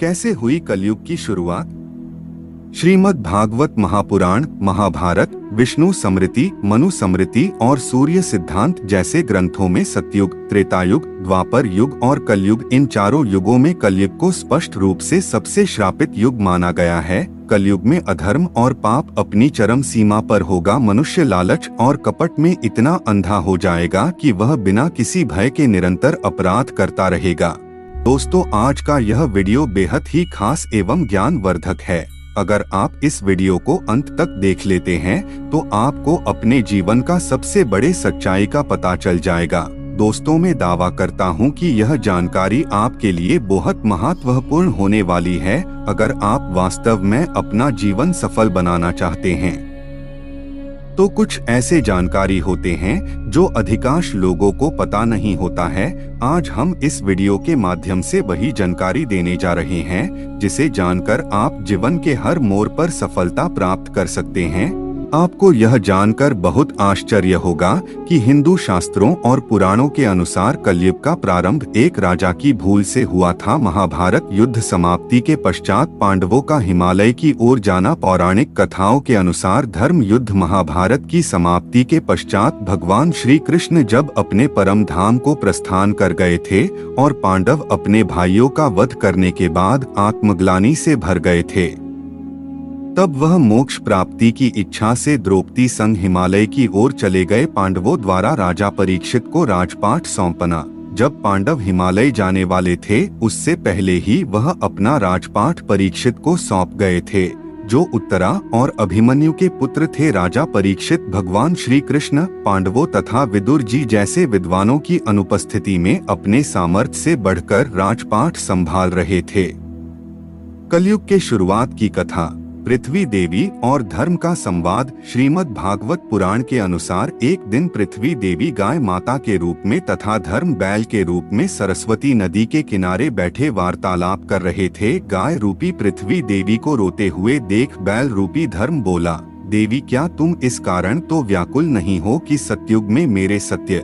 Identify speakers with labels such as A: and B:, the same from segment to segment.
A: कैसे हुई कलयुग की शुरुआत? श्रीमद् भागवत महापुराण, महाभारत, विष्णु स्मृति, मनु स्मृति और सूर्य सिद्धांत जैसे ग्रंथों में सतयुग, त्रेतायुग, द्वापर युग और कलयुग, इन चारों युगों में कलयुग को स्पष्ट रूप से सबसे श्रापित युग माना गया है। कलयुग में अधर्म और पाप अपनी चरम सीमा पर होगा। मनुष्य लालच और कपट में इतना अंधा हो जाएगा कि वह बिना किसी भय के निरंतर अपराध करता रहेगा। दोस्तों, आज का यह वीडियो बेहद ही खास एवं ज्ञानवर्धक है। अगर आप इस वीडियो को अंत तक देख लेते हैं तो आपको अपने जीवन का सबसे बड़े सच्चाई का पता चल जाएगा। दोस्तों, मैं दावा करता हूं कि यह जानकारी आपके लिए बहुत महत्वपूर्ण होने वाली है अगर आप वास्तव में अपना जीवन सफल बनाना चाहते हैं। तो कुछ ऐसे जानकारी होते हैं जो अधिकांश लोगों को पता नहीं होता है। आज हम इस वीडियो के माध्यम से वही जानकारी देने जा रहे हैं जिसे जानकर आप जीवन के हर मोड़ पर सफलता प्राप्त कर सकते हैं। आपको यह जानकर बहुत आश्चर्य होगा कि हिंदू शास्त्रों और पुराणों के अनुसार कलयुग का प्रारंभ एक राजा की भूल से हुआ था। महाभारत युद्ध समाप्ति के पश्चात पांडवों का हिमालय की ओर जाना। पौराणिक कथाओं के अनुसार धर्म युद्ध महाभारत की समाप्ति के पश्चात भगवान श्री कृष्ण जब अपने परम धाम को प्रस्थान कर गए थे और पांडव अपने भाइयों का वध करने के बाद आत्मग्लानि से भर गए थे, तब वह मोक्ष प्राप्ति की इच्छा से द्रौपदी संग हिमालय की ओर चले गए। पांडवों द्वारा राजा परीक्षित को राजपाट सौंपना। जब पांडव हिमालय जाने वाले थे उससे पहले ही वह अपना राजपाट परीक्षित को सौंप गए थे, जो उत्तरा और अभिमन्यु के पुत्र थे। राजा परीक्षित भगवान श्री कृष्ण, पांडवों तथा विदुर जी जैसे विद्वानों की अनुपस्थिति में अपने सामर्थ्य से बढ़कर राजपाट संभाल रहे थे। कलयुग के शुरुआत की कथा। पृथ्वी देवी और धर्म का संवाद। श्रीमद् भागवत पुराण के अनुसार एक दिन पृथ्वी देवी गाय माता के रूप में तथा धर्म बैल के रूप में सरस्वती नदी के किनारे बैठे वार्तालाप कर रहे थे। गाय रूपी पृथ्वी देवी को रोते हुए देख बैल रूपी धर्म बोला, देवी क्या तुम इस कारण तो व्याकुल नहीं हो कि सतयुग में मेरे सत्य,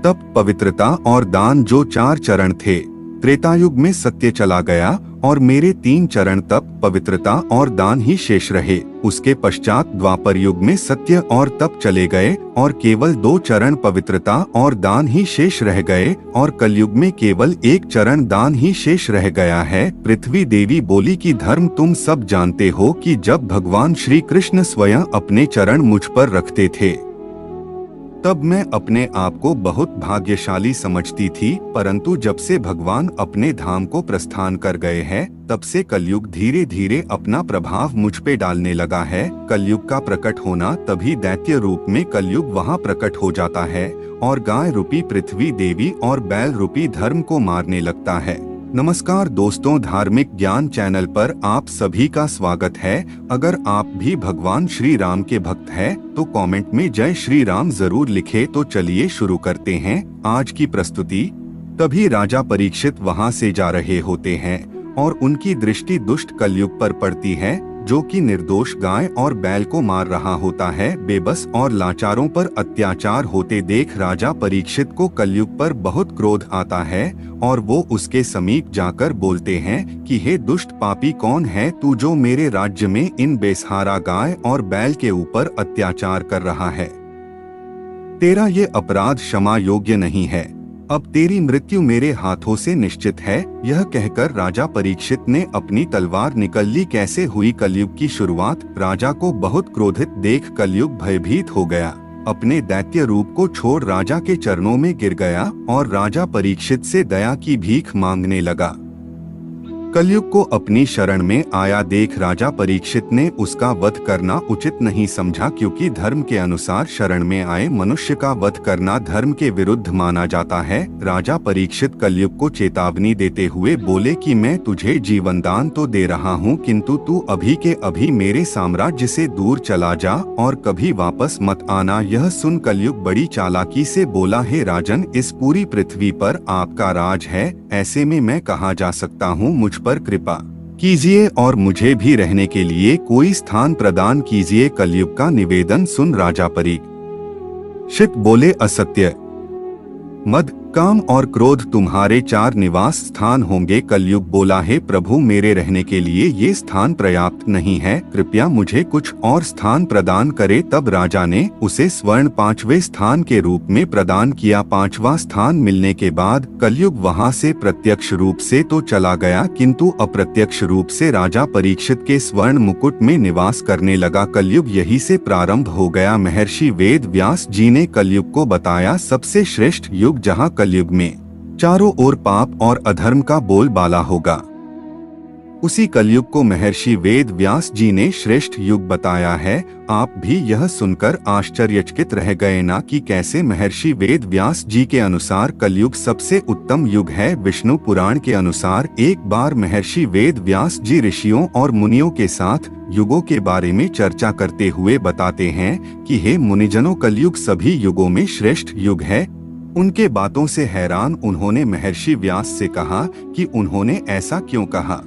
A: तप, पवित्रता और दान जो 4 चरण थे, त्रेतायुग में सत्य चला गया और मेरे 3 चरण तप, पवित्रता और दान ही शेष रहे। उसके पश्चात द्वापर युग में सत्य और तप चले गए और केवल 2 चरण पवित्रता और दान ही शेष रह गए और कलयुग में केवल 1 चरण दान ही शेष रह गया है। पृथ्वी देवी बोली कि धर्म तुम सब जानते हो कि जब भगवान श्री कृष्ण स्वयं अपने चरण मुझ पर रखते थे तब मैं अपने आप को बहुत भाग्यशाली समझती थी, परंतु जब से भगवान अपने धाम को प्रस्थान कर गए हैं तब से कलयुग धीरे धीरे अपना प्रभाव मुझ पे डालने लगा है। कलयुग का प्रकट होना तभी दैत्य रूप में कलयुग वहाँ प्रकट हो जाता है और गाय रूपी पृथ्वी देवी और बैल रूपी धर्म को मारने लगता है। नमस्कार दोस्तों, धार्मिक ज्ञान चैनल पर आप सभी का स्वागत है। अगर आप भी भगवान श्री राम के भक्त हैं तो कमेंट में जय श्री राम जरूर लिखे। तो चलिए शुरू करते हैं आज की प्रस्तुति। तभी राजा परीक्षित वहां से जा रहे होते हैं और उनकी दृष्टि दुष्ट कलयुग पर पड़ती है जो कि निर्दोष गाय और बैल को मार रहा होता है। बेबस और लाचारों पर अत्याचार होते देख राजा परीक्षित को कलयुग पर बहुत क्रोध आता है और वो उसके समीप जाकर बोलते हैं कि हे दुष्ट पापी, कौन है तू जो मेरे राज्य में इन बेसहारा गाय और बैल के ऊपर अत्याचार कर रहा है? तेरा ये अपराध क्षमा योग्य नहीं है। अब तेरी मृत्यु मेरे हाथों से निश्चित है। यह कहकर राजा परीक्षित ने अपनी तलवार निकल ली। कैसे हुई कलयुग की शुरुआत? राजा को बहुत क्रोधित देख कलयुग भयभीत हो गया। अपने दैत्य रूप को छोड़ राजा के चरणों में गिर गया और राजा परीक्षित से दया की भीख मांगने लगा। कलयुग को अपनी शरण में आया देख राजा परीक्षित ने उसका वध करना उचित नहीं समझा, क्योंकि धर्म के अनुसार शरण में आए मनुष्य का वध करना धर्म के विरुद्ध माना जाता है। राजा परीक्षित कलयुग को चेतावनी देते हुए बोले कि मैं तुझे जीवन दान तो दे रहा हूँ, किंतु तू अभी के अभी मेरे साम्राज्य से दूर चला जा और कभी वापस मत आना। यह सुन कलयुग बड़ी चालाकी से बोला, हे राजन, इस पूरी पृथ्वी पर आपका राज है, ऐसे में मैं कहाँ जा सकता हूँ? मुझ पर कृपा कीजिए और मुझे भी रहने के लिए कोई स्थान प्रदान कीजिए। कलयुग का निवेदन सुन राजा परीक्षित बोले, असत्य, मद, काम और क्रोध तुम्हारे 4 निवास स्थान होंगे। कलयुग बोला, हे प्रभु, मेरे रहने के लिए ये स्थान पर्याप्त नहीं है, कृपया मुझे कुछ और स्थान प्रदान करे। तब राजा ने उसे स्वर्ण 5वें स्थान के रूप में प्रदान किया। 5वां स्थान मिलने के बाद कलयुग वहां से प्रत्यक्ष रूप से तो चला गया, किंतु अप्रत्यक्ष रूप से राजा परीक्षित के स्वर्ण मुकुट में निवास करने लगा। कलयुग यही से प्रारंभ हो गया। महर्षि वेद व्यास जी ने कलयुग को बताया सबसे श्रेष्ठ युग, जहाँ कलयुग में चारों ओर पाप और अधर्म का बोलबाला होगा। उसी कलयुग को महर्षि वेद व्यास जी ने श्रेष्ठ युग बताया है। आप भी यह सुनकर आश्चर्यचकित रह गए ना कि कैसे महर्षि वेद व्यास जी के अनुसार कलयुग सबसे उत्तम युग है। विष्णु पुराण के अनुसार एक बार महर्षि वेद व्यास जी ऋषियों और मुनियों के साथ युगों के बारे में चर्चा करते हुए बताते हैं कि हे मुनिजनों, कलयुग सभी युगों में श्रेष्ठ युग है। उनके बातों से हैरान उन्होंने महर्षि व्यास से कहा कि उन्होंने ऐसा क्यों कहा।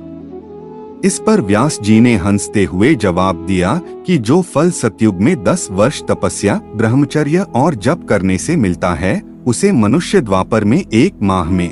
A: इस पर व्यास जी ने हंसते हुए जवाब दिया कि जो फल सतयुग में 10 वर्ष तपस्या, ब्रह्मचर्य और जप करने से मिलता है, उसे मनुष्य द्वापर में 1 माह में,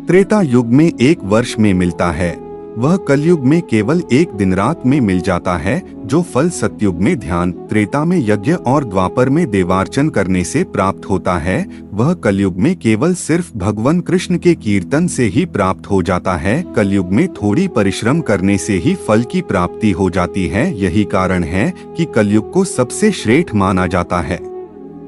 A: त्रेता युग में 1 वर्ष में मिलता है, वह कलयुग में केवल 1 दिन रात में मिल जाता है। जो फल सतयुग में ध्यान, त्रेता में यज्ञ और द्वापर में देवार्चन करने से प्राप्त होता है, वह कलयुग में केवल सिर्फ भगवान कृष्ण के कीर्तन से ही प्राप्त हो जाता है। कलयुग में थोड़ी परिश्रम करने से ही फल की प्राप्ति हो जाती है। यही कारण है कि कलयुग को सबसे श्रेष्ठ माना जाता है।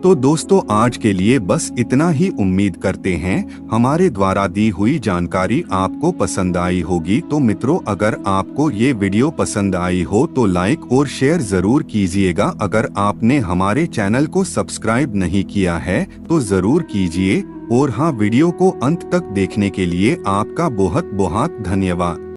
A: तो दोस्तों, आज के लिए बस इतना ही। उम्मीद करते हैं हमारे द्वारा दी हुई जानकारी आपको पसंद आई होगी। तो मित्रों, अगर आपको ये वीडियो पसंद आई हो तो लाइक और शेयर जरूर कीजिएगा। अगर आपने हमारे चैनल को सब्सक्राइब नहीं किया है तो जरूर कीजिए। और हाँ, वीडियो को अंत तक देखने के लिए आपका बहुत बहुत धन्यवाद।